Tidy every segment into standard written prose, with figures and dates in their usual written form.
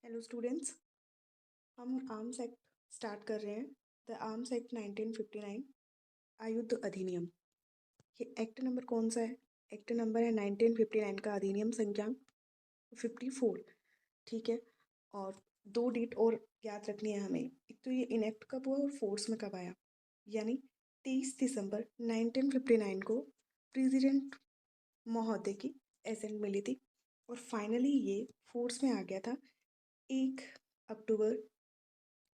Hello students, हम arms act start कर रहे हैं। द आर्म्स एक्ट 1959 आयुध अधिनियम। ये एक्ट नंबर कौन सा है? एक्ट नंबर है 1959 का अधिनियम संख्या 54। ठीक है। और दो डेट और याद रखनी है हमें। एक तो ये इनेक्ट कब हुआ और फोर्स में कब आया, यानी 23 दिसंबर 1959 को प्रेसिडेंट महोदय की एसेंट मिली थी और फाइनली ये फोर्स में आ गया था 1 अक्टूबर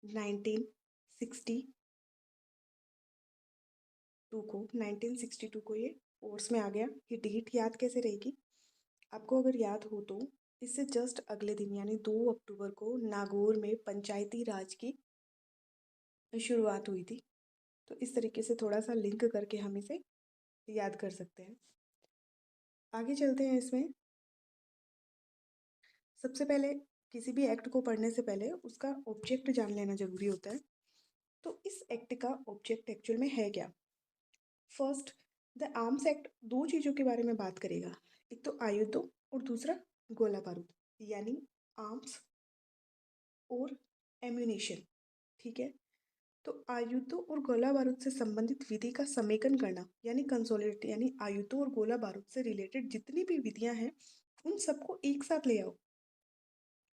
1962 को ये फोर्स में आ गया। ये डेट याद कैसे रहेगी आपको? अगर याद हो तो इससे जस्ट अगले दिन यानी 2 अक्टूबर को नागौर में पंचायती राज की शुरुआत हुई थी। तो इस तरीके से थोड़ा सा लिंक करके हम इसे याद कर सकते हैं। आगे चलते हैं। इसमें सबसे पहले किसी भी एक्ट को पढ़ने से पहले उसका ऑब्जेक्ट जान लेना जरूरी होता है। तो इस एक्ट का ऑब्जेक्ट एक्चुअल में है क्या? फर्स्ट, द आर्म्स एक्ट दो चीज़ों के बारे में बात करेगा। एक तो आयुधों और दूसरा गोला बारूद, यानी आर्म्स और एम्यूनेशन। ठीक है। तो आयुधों और गोला बारूद से संबंधित विधि का समेकन करना यानी कंसोलिडेट, यानी आयुधों और गोला बारूद से रिलेटेड जितनी भी विधियां हैं उन सबको एक साथ ले आओ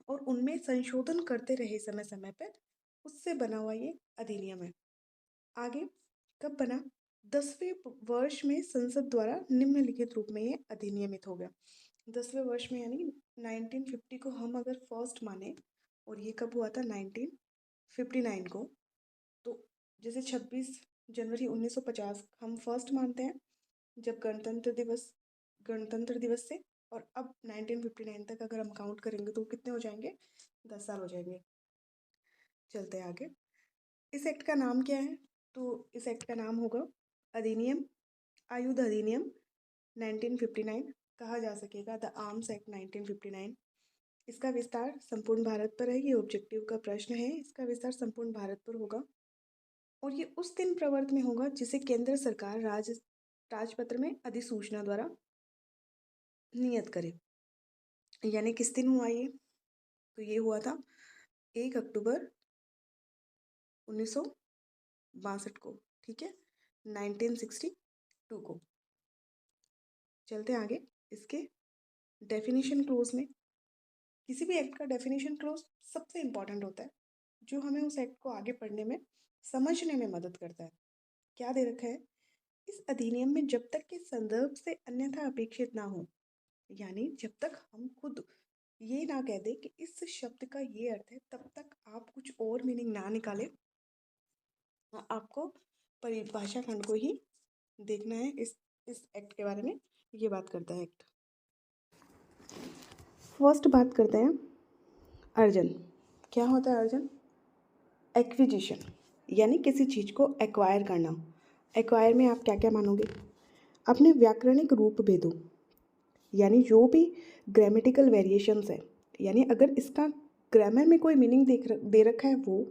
और उनमें संशोधन करते रहे समय समय पर। उससे बना हुआ ये अधिनियम है। आगे कब बना? 10वें वर्ष में संसद द्वारा निम्नलिखित रूप में ये अधिनियमित हो गया। 10वें वर्ष में यानी 1950 को हम अगर फर्स्ट माने और ये कब हुआ था? 1959 को। तो जैसे 26 जनवरी 1950 हम फर्स्ट मानते हैं जब गणतंत्र दिवस से, और अब 1959 तक अगर हम काउंट करेंगे तो कितने हो जाएंगे? 10 साल हो जाएंगे। चलते हैं आगे। इस एक्ट का नाम क्या है? तो इस एक्ट का नाम होगा अधिनियम, आयुध अधिनियम 1959 कहा जा सकेगा, द आर्म्स एक्ट 1959। इसका विस्तार संपूर्ण भारत पर है। ये ऑब्जेक्टिव का प्रश्न है। इसका विस्तार संपूर्ण भारत पर होगा और ये उस दिन प्रवर्त में होगा जिसे केंद्र सरकार राजपत्र में अधिसूचना द्वारा नियत करे। यानी किस दिन हुआ ये? तो ये हुआ था 1 अक्टूबर 1962 को। ठीक है, 1962 को। चलते आगे। इसके डेफिनेशन क्लोज में, किसी भी एक्ट का डेफिनेशन क्लोज सबसे इम्पोर्टेंट होता है, जो हमें उस एक्ट को आगे पढ़ने में समझने में मदद करता है। क्या दे रखा है? इस अधिनियम में जब तक के संदर्भ से अन्यथा अपेक्षित ना हो, यानी जब तक हम खुद ये ना कह दे कि इस शब्द का ये अर्थ है, तब तक आप कुछ और मीनिंग ना निकाले। आपको परिभाषा खंड को ही देखना है। इस एक्ट के बारे में ये बात करता है एक्ट। फर्स्ट बात करते हैं अर्जन। क्या होता है अर्जन? एक्विजिशन, यानी किसी चीज़ को एक्वायर करना। एक्वायर में आप क्या क्या मानोगे? अपने व्याकरणिक रूप भेदों, यानी जो भी ग्रामेटिकल वेरिएशंस है, यानी अगर इसका ग्रामर में कोई मीनिंग दे रखा है वो।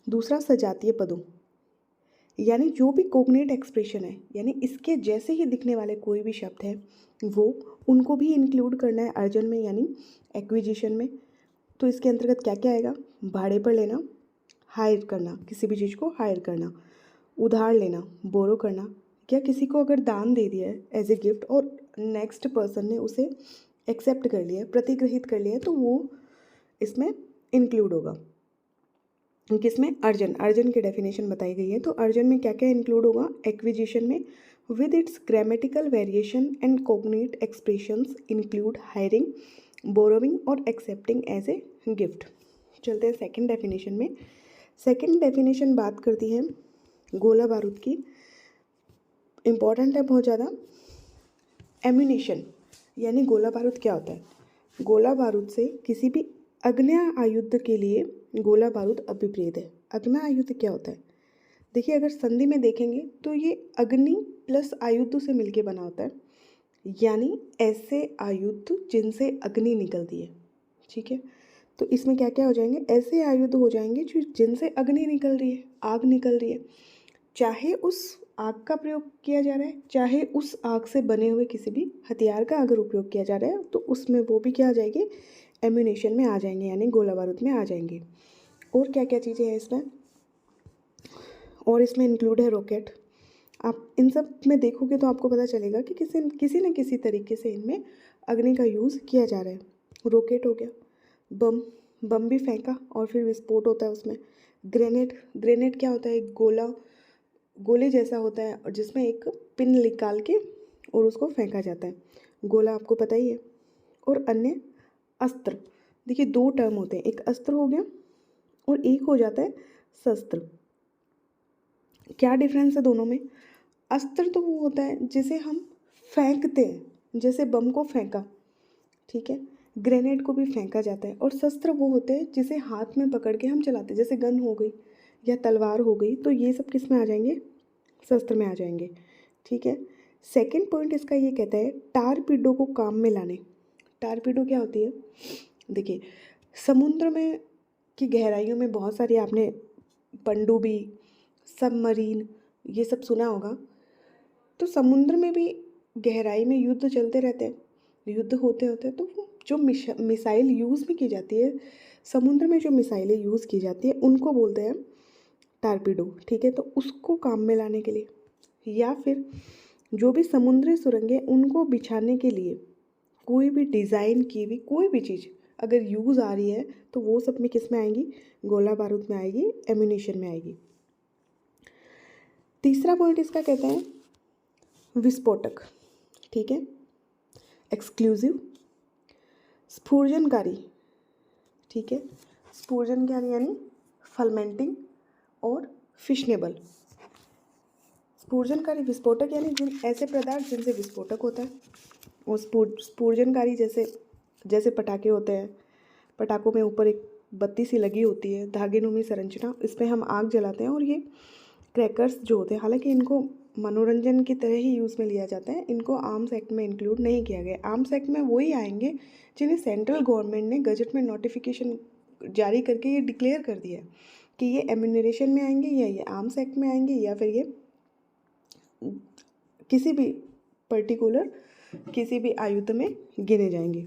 दूसरा सजातीय पदों, यानी जो भी कोग्नेट एक्सप्रेशन है, यानी इसके जैसे ही दिखने वाले कोई भी शब्द है वो, उनको भी इंक्लूड करना है अर्जन में, यानी एक्विजिशन में। तो इसके अंतर्गत क्या क्या आएगा? भाड़े पर लेना, हायर करना, किसी भी चीज़ को हायर करना, उधार लेना, बोरो करना, या किसी को अगर दान दे दिया है एज ए गिफ्ट और नेक्स्ट पर्सन ने उसे एक्सेप्ट कर लिया, प्रतिग्रहित कर लिया, तो वो इसमें इंक्लूड होगा। किसमें? अर्जन। अर्जन की डेफिनेशन बताई गई है। तो अर्जन में क्या क्या इंक्लूड होगा? एक्विजिशन में with its grammatical variation and cognate expressions include hiring, borrowing और एक्सेप्टिंग एज ए गिफ्ट। चलते हैं सेकंड डेफिनेशन में। सेकंड डेफिनेशन बात करती है गोला बारूद की। इम्पॉर्टेंट है बहुत ज़्यादा। एम्यूनेशन, यानी गोला बारूद क्या होता है? गोला बारूद से किसी भी अग्नेय आयुध के लिए गोला बारूद अभिप्रेत है। अग्नेय आयुध क्या होता है? देखिए, अगर संधि में देखेंगे तो ये अग्नि प्लस आयुध से मिलके बना होता है, यानी ऐसे आयुध जिनसे अग्नि निकलती है। ठीक है, तो इसमें क्या क्या हो जाएंगे? ऐसे आयुध हो जाएंगे जो जिनसे अग्नि निकल रही है, आग निकल रही है। चाहे उस आग का प्रयोग किया जा रहा है, चाहे उस आग से बने हुए किसी भी हथियार का अगर उपयोग किया जा रहा है, तो उसमें वो भी क्या आ जाएगी? एम्यूनेशन में आ जाएंगे, यानी गोला बारूद में आ जाएंगे। और क्या क्या चीज़ें हैं इसमें, और इसमें इंक्लूड है रॉकेट। आप इन सब में देखोगे तो आपको पता चलेगा कि किसी न किसी तरीके से इनमें अग्नि का यूज़ किया जा रहा है। रॉकेट हो गया, बम, बम भी फेंका और फिर विस्फोट होता है उसमें। ग्रेनेड, ग्रेनेड क्या होता है, एक गोले जैसा होता है और जिसमें एक पिन निकाल के और उसको फेंका जाता है, गोला आपको पता ही है। और अन्य अस्त्र, देखिए दो टर्म होते हैं, एक अस्त्र हो गया और एक हो जाता है शस्त्र। क्या डिफरेंस है दोनों में? अस्त्र तो वो होता है जिसे हम फेंकते हैं, जैसे बम को फेंका, ठीक है, ग्रेनेड को भी फेंका जाता है। और शस्त्र वो होते हैं जिसे हाथ में पकड़ के हम चलाते हैं, जैसे गन हो गई या तलवार हो गई, तो ये सब किस में आ जाएंगे, शस्त्र में आ जाएंगे, ठीक है। सेकंड पॉइंट इसका ये कहता है टारपीडो को काम में लाने। टारपीडो क्या होती है, देखिए समुद्र में की गहराइयों में बहुत सारी आपने पनडुब्बी, सबमरीन, ये सब सुना होगा। तो समुद्र में भी गहराई में युद्ध चलते रहते हैं, युद्ध होते होते तो जो मिसाइल यूज़ भी की जाती है समुद्र में, जो मिसाइलें यूज़ की जाती है उनको बोलते हैं टारपीडो, ठीक है। तो उसको काम में लाने के लिए, या फिर जो भी समुद्री सुरंगें उनको बिछाने के लिए कोई भी डिज़ाइन की हुई कोई भी चीज़ अगर यूज़ आ रही है तो वो सब में किस में आएंगी, गोला बारूद में आएगी, एम्यूनेशन में आएगी। तीसरा पॉइंट इसका कहते हैं विस्फोटक, ठीक है, एक्सक्लूसिव, स्फूर्जनकारी, ठीक है, स्फूर्जनकारी यानी फर्मेंटिंग और फिशनेबल। स्फूर्जनकारी विस्फोटक यानी जिन ऐसे पदार्थ जिनसे विस्फोटक होता है, और स्फूर्जनकारी जैसे पटाखे होते हैं, पटाखों में ऊपर एक बत्ती सी लगी होती है, धागेनुमी संरचना, इस पर हम आग जलाते हैं। और ये क्रैकर्स जो होते हैं, हालांकि इनको मनोरंजन की तरह ही यूज़ में लिया जाता है, इनको आर्म्स एक्ट में इंक्लूड नहीं किया गया। आर्म्स एक्ट में वही आएंगे जिन्हें सेंट्रल गवर्नमेंट ने गजट में नोटिफिकेशन जारी करके ये डिक्लेयर कर दिया है कि ये एम्यूनरेशन में आएंगे, या ये आर्म्स एक्ट में आएंगे, या फिर ये किसी भी पर्टिकुलर किसी भी आयुध में गिने जाएंगे।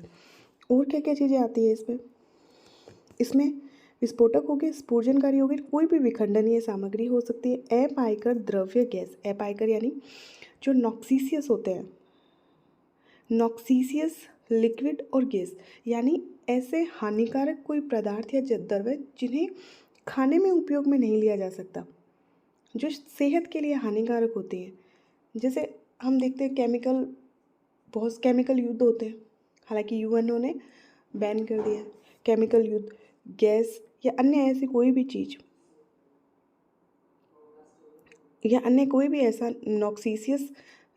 और क्या क्या चीज़ें आती है इसमें विस्फोटक हो गए, स्फूर्जनकारी हो गए, कोई भी विखंडनीय सामग्री हो सकती है, अपायकर द्रव्य गैस, अपायकर यानी जो नॉक्सीसियस होते हैं, नॉक्सीसियस लिक्विड और गैस, यानी ऐसे हानिकारक कोई पदार्थ या द्रव्य जिन्हें खाने में उपयोग में नहीं लिया जा सकता, जो सेहत के लिए हानिकारक होती हैं। जैसे हम देखते हैं बहुत केमिकल युद्ध होते हैं, हालांकि यूएनओ ने बैन कर दिया है केमिकल युद्ध, गैस या अन्य ऐसी कोई भी चीज़ या अन्य कोई भी ऐसा नॉक्सीसियस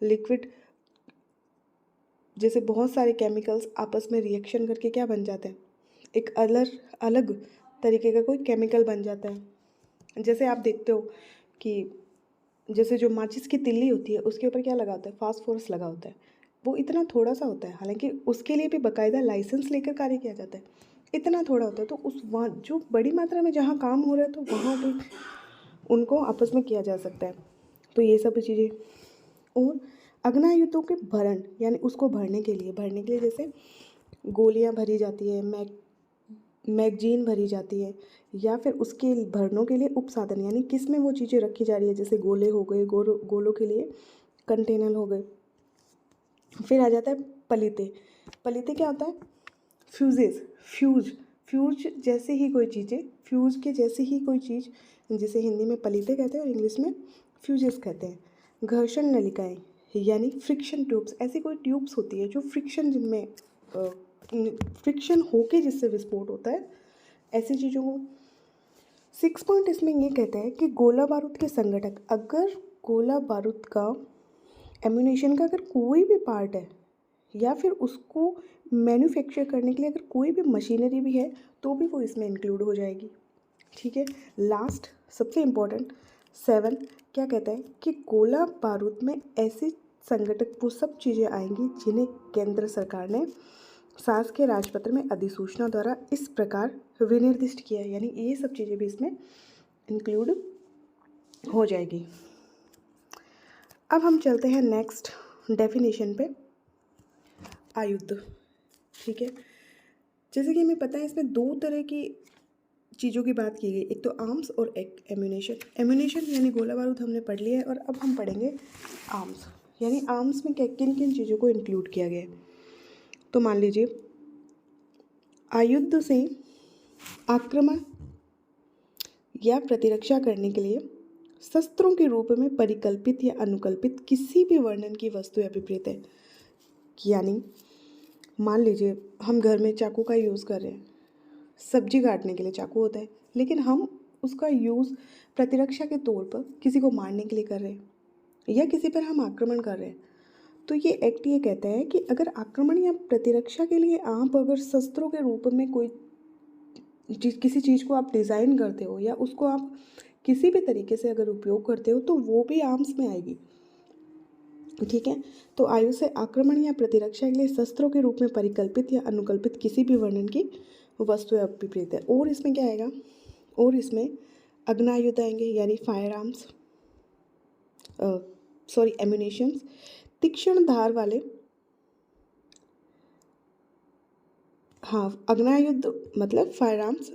लिक्विड, जैसे बहुत सारे केमिकल्स आपस में रिएक्शन करके क्या बन जाते हैं, एक अलग तरीके का कोई केमिकल बन जाता है। जैसे आप देखते हो कि जैसे जो माचिस की तिल्ली होती है उसके ऊपर क्या लगा होता है, फास्फोरस लगा होता है, वो इतना थोड़ा सा होता है, हालांकि उसके लिए भी बाकायदा लाइसेंस लेकर कार्य किया जाता है, इतना थोड़ा होता है। तो उस वहाँ जो बड़ी मात्रा में जहाँ काम हो रहा है तो वहाँ भी उनको आपस में किया जा सकता है। तो ये सब चीज़ें। और अग्नायुधों के भरण यानी उसको भरने के लिए जैसे गोलियाँ भरी जाती है, मैगजीन भरी जाती है, या फिर उसके भरनों के लिए उपसाधन यानी किस में वो चीज़ें रखी जा रही है, जैसे गोले हो गए, गोलों के लिए कंटेनर हो गए। फिर आ जाता है पलीते। पलीते क्या होता है, फ्यूज जैसे ही कोई चीज़ें, फ्यूज के जैसे ही कोई चीज़, जिसे हिंदी में पलीते कहते हैं और इंग्लिश में फ्यूजेस कहते हैं। घर्षण नलिकाएँ यानी फ्रिक्शन ट्यूब्स, ऐसी कोई ट्यूब्स होती है जो जिनमें फ्रिक्शन होके जिससे विस्फोट होता है, ऐसी चीज़ों को। 6 पॉइंट इसमें ये कहता है कि गोला बारूद के संगठक, अगर गोला बारूद का एम्यूनेशन का अगर कोई भी पार्ट है या फिर उसको मैन्युफैक्चर करने के लिए अगर कोई भी मशीनरी भी है तो भी वो इसमें इंक्लूड हो जाएगी, ठीक है। लास्ट सबसे इम्पोर्टेंट 7 क्या कहता है कि गोला बारूद में ऐसी संगठक वो सब चीज़ें आएंगी जिन्हें केंद्र सरकार ने शासकीय राजपत्र में अधिसूचना द्वारा इस प्रकार विनिर्दिष्ट किया है, यानी ये सब चीज़ें भी इसमें इंक्लूड हो जाएगी। अब हम चलते हैं नेक्स्ट डेफिनेशन पे, आयुध, ठीक है। जैसे कि हमें पता है इसमें दो तरह की चीज़ों की बात की गई, एक तो आर्म्स और एक एम्यूनेशन। एम्यूनेशन यानी गोला बारूद हमने पढ़ लिया है, और अब हम पढ़ेंगे आर्म्स, यानी आर्म्स में क्या किन किन चीज़ों को इंक्लूड किया गया है। तो मान लीजिए आयुध से आक्रमण या प्रतिरक्षा करने के लिए शस्त्रों के रूप में परिकल्पित या अनुकल्पित किसी भी वर्णन की वस्तु या विपरीत है। यानी मान लीजिए हम घर में चाकू का यूज़ कर रहे हैं, सब्जी काटने के लिए चाकू होता है, लेकिन हम उसका यूज़ प्रतिरक्षा के तौर पर किसी को मारने के लिए कर रहे हैं या किसी पर हम आक्रमण कर रहे हैं। तो ये एक्ट ये कहता है कि अगर आक्रमण या प्रतिरक्षा के लिए आप अगर शस्त्रों के रूप में कोई किसी चीज़ को आप डिज़ाइन करते हो या उसको आप किसी भी तरीके से अगर उपयोग करते हो, तो वो भी आर्म्स में आएगी। ठीक है, तो आयु से आक्रमण या प्रतिरक्षा के लिए शस्त्रों के रूप में परिकल्पित या अनुकल्पित किसी भी वर्णन की वस्तु या विपरीत है। और इसमें क्या आएगा, और इसमें अग्नायुध आएंगे, यानी फायर आर्म्स, एम्यूनेशंस, तीक्ष्ण धार वाले, हाँ अग्नायुध मतलब फायर आर्म्स,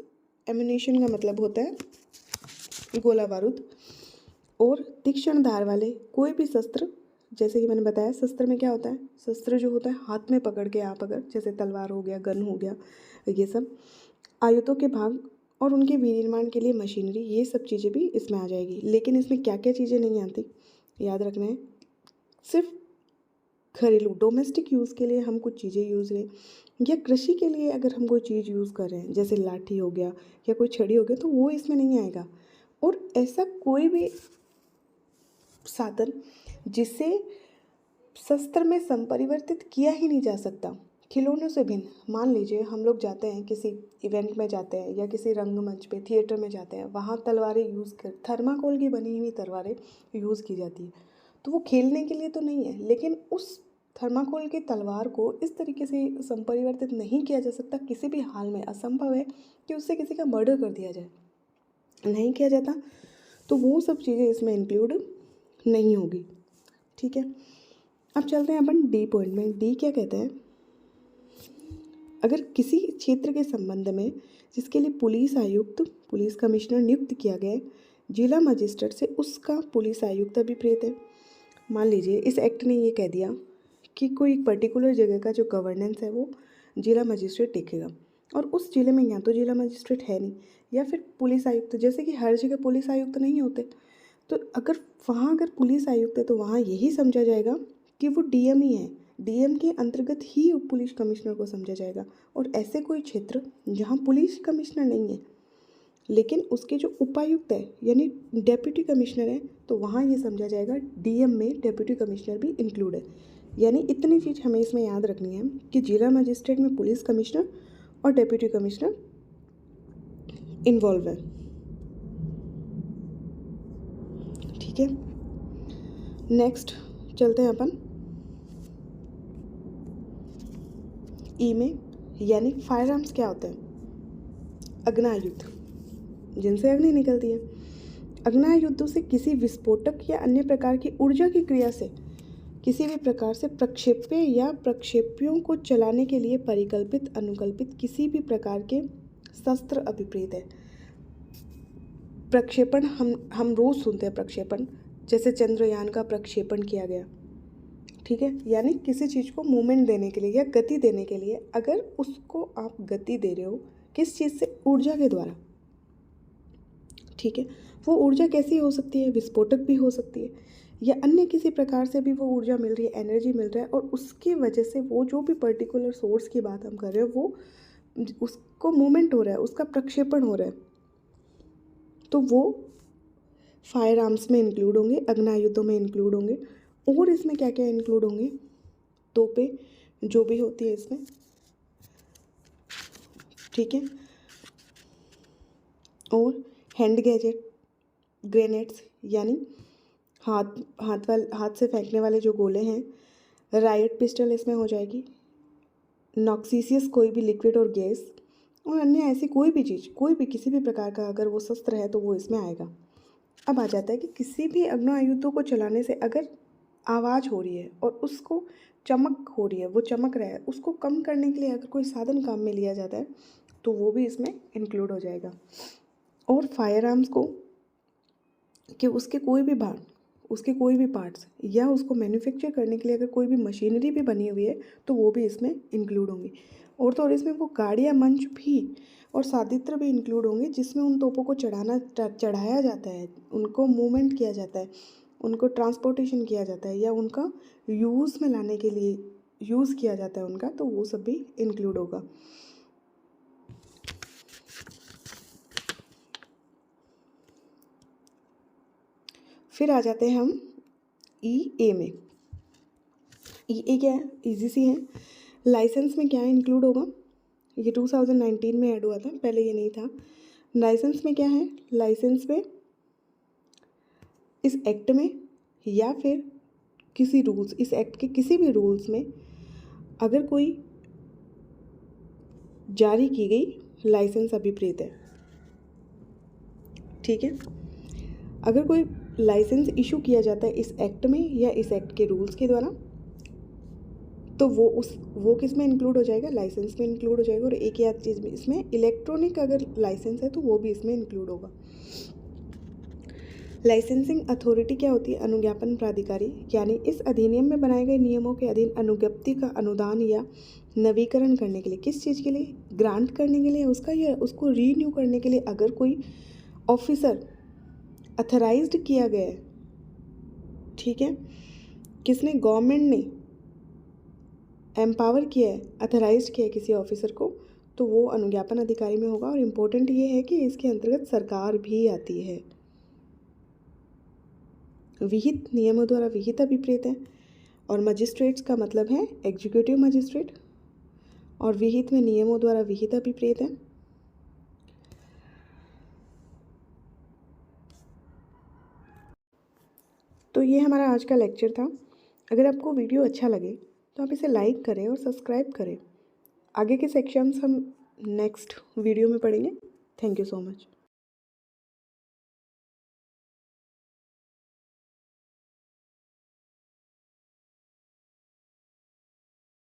एम्यूनेशन का मतलब होता है गोला बारूद, और तीक्ष्ण धार वाले कोई भी शस्त्र। जैसे कि मैंने बताया शस्त्र में क्या होता है, शस्त्र जो होता है हाथ में पकड़ के आप अगर, जैसे तलवार हो गया, गन हो गया, ये सब आयुधों के भाग और उनके विनिर्माण के लिए मशीनरी, ये सब चीज़ें भी इसमें आ जाएगी। लेकिन इसमें क्या क्या चीज़ें नहीं आती, याद रखना है। सिर्फ घरेलू डोमेस्टिक यूज़ के लिए हम कुछ चीज़ें यूज़ लें, या कृषि के लिए अगर हम कोई चीज़ यूज़ कर रहे हैं, जैसे लाठी हो गया या कोई छड़ी हो गया, तो वो इसमें नहीं आएगा। और ऐसा कोई भी साधन जिसे शस्त्र में संपरिवर्तित किया ही नहीं जा सकता, खिलौनों से भिन्न। मान लीजिए हम लोग जाते हैं किसी इवेंट में जाते हैं या किसी रंगमंच पे, थिएटर में जाते हैं, वहाँ तलवारें यूज़ कर, थर्माकोल की बनी हुई तलवारें यूज़ की जाती है। तो वो खेलने के लिए तो नहीं है, लेकिन उस थर्माकोल की तलवार को इस तरीके से संपरिवर्तित नहीं किया जा सकता, किसी भी हाल में असंभव है कि उससे किसी का मर्डर कर दिया जाए, नहीं किया जाता। तो वो सब चीज़ें इसमें इंक्लूड नहीं होगी। ठीक है, अब चलते हैं अपन डी पॉइंट में। डी क्या कहता है, अगर किसी क्षेत्र के संबंध में जिसके लिए पुलिस आयुक्त, पुलिस कमिश्नर नियुक्त किया गया है, जिला मजिस्ट्रेट से उसका पुलिस आयुक्त अभिप्रेत है। मान लीजिए इस एक्ट ने ये कह दिया कि कोई पर्टिकुलर जगह का जो गवर्नेंस है वो जिला मजिस्ट्रेट देखेगा, और उस जिले में या तो जिला मजिस्ट्रेट है नहीं, या फिर पुलिस आयुक्त, जैसे कि हर जगह पुलिस आयुक्त नहीं होते, तो अगर वहाँ अगर पुलिस आयुक्त है तो वहाँ यही समझा जाएगा कि वो डीएम ही है, डीएम के अंतर्गत ही उप पुलिस कमिश्नर को समझा जाएगा। और ऐसे कोई क्षेत्र जहाँ पुलिस कमिश्नर नहीं है लेकिन उसके जो उपायुक्त है यानी डेप्यूटी कमिश्नर है, तो वहाँ ये समझा जाएगा डीएम में डेप्यूटी कमिश्नर भी इंक्लूड है। यानी इतनी चीज़ हमें इसमें याद रखनी है कि जिला मजिस्ट्रेट में पुलिस कमिश्नर और डेप्यूटी कमिश्नर इन्वॉल्व है। ठीक है, नेक्स्ट चलते हैं अपन ई में, यानी फायर आर्म्स क्या होते हैं, अग्नायुध, जिनसे अग्नि निकलती है। अग्नायुद्धों से किसी विस्फोटक या अन्य प्रकार की ऊर्जा की क्रिया से किसी भी प्रकार से प्रक्षेप्य या प्रक्षेप्यों को चलाने के लिए परिकल्पित अनुकल्पित किसी भी प्रकार के शस्त्र अभिप्रेत है। प्रक्षेपण हम रोज़ सुनते हैं प्रक्षेपण, जैसे चंद्रयान का प्रक्षेपण किया गया। ठीक है, यानी किसी चीज़ को मूवमेंट देने के लिए या गति देने के लिए, अगर उसको आप गति दे रहे हो किस चीज़ से, ऊर्जा के द्वारा। ठीक है, वो ऊर्जा कैसी हो सकती है, विस्फोटक भी हो सकती है, या अन्य किसी प्रकार से भी वो ऊर्जा मिल रही है, एनर्जी मिल रहा है, और उसकी वजह से वो जो भी पर्टिकुलर सोर्स की बात हम कर रहे हैं वो उसको मूवमेंट हो रहा है, उसका प्रक्षेपण हो रहा है, तो वो फायर आर्म्स में इंक्लूड होंगे, अग्नायुद्धों में इंक्लूड होंगे। और इसमें क्या क्या इंक्लूड होंगे, तोपें जो भी होती है इसमें। ठीक है, और हैंड गैजेट, ग्रेनेड्स यानी हाथ से फेंकने वाले जो गोले हैं, राइट पिस्टल इसमें हो जाएगी, नॉक्सिसियस कोई भी लिक्विड और गैस, और अन्य ऐसी कोई भी चीज़, कोई भी किसी भी प्रकार का अगर वो शस्त्र है तो वो इसमें आएगा। अब आ जाता है कि किसी भी अग्नायुद्धों को चलाने से अगर आवाज़ हो रही है और उसको चमक हो रही है, वो चमक रहा है, उसको कम करने के लिए अगर कोई साधन काम में लिया जाता है तो वो भी इसमें इंक्लूड हो जाएगा। और फायर आर्म्स को कि उसके कोई भी पार्ट्स या उसको मैन्युफैक्चर करने के लिए अगर कोई भी मशीनरी भी बनी हुई है तो वो भी इसमें इंक्लूड होंगी। और तो और इसमें वो गाड़ियाँ, मंच भी और सादित्र भी इंक्लूड होंगे जिसमें उन तोपों को चढ़ाया जाता है, उनको मूवमेंट किया जाता है, उनको ट्रांसपोर्टेशन किया जाता है या उनका यूज़ में लाने के लिए यूज़ किया जाता है उनका, तो वो सब भी इंक्लूड होगा। फिर आ जाते हैं हम ई में। ई क्या है? ईजी सी है। लाइसेंस में क्या इंक्लूड होगा? ये 2019 में ऐड हुआ था, पहले ये नहीं था। लाइसेंस में क्या है? लाइसेंस में इस एक्ट में या फिर किसी रूल्स, इस एक्ट के किसी भी रूल्स में अगर कोई जारी की गई लाइसेंस अभिप्रेत है, ठीक है। अगर कोई लाइसेंस इशू किया जाता है इस एक्ट में या इस एक्ट के रूल्स के द्वारा तो वो किस में इंक्लूड हो जाएगा? लाइसेंस में इंक्लूड हो जाएगा। और एक याद चीज़ में इसमें इलेक्ट्रॉनिक अगर लाइसेंस है तो वो भी इसमें इंक्लूड होगा। लाइसेंसिंग अथॉरिटी क्या होती है? अनुज्ञापन प्राधिकारी, यानी इस अधिनियम में बनाए गए नियमों के अधीन अनुज्ञप्ति का अनुदान या नवीकरण करने के लिए, किस चीज़ के लिए? ग्रांट करने के लिए उसका, या उसको रीन्यू करने के लिए अगर कोई ऑफिसर अथराइज्ड किया गया है, ठीक है, किसने? गवर्नमेंट ने एम्पावर किया है, अथराइज किया है किसी ऑफिसर को, तो वो अनुज्ञापन अधिकारी में होगा। और इम्पोर्टेंट ये है कि इसके अंतर्गत सरकार भी आती है। विहित नियमों द्वारा विहित अभिप्रेत है, और मजिस्ट्रेट्स का मतलब है एग्जीक्यूटिव मजिस्ट्रेट, और विहित में नियमों द्वारा विहित अभिप्रेत है। तो ये हमारा आज का लेक्चर था। अगर आपको वीडियो अच्छा लगे तो आप इसे लाइक करें और सब्सक्राइब करें। आगे के सेक्शंस हम नेक्स्ट वीडियो में पढ़ेंगे। Thank you so much.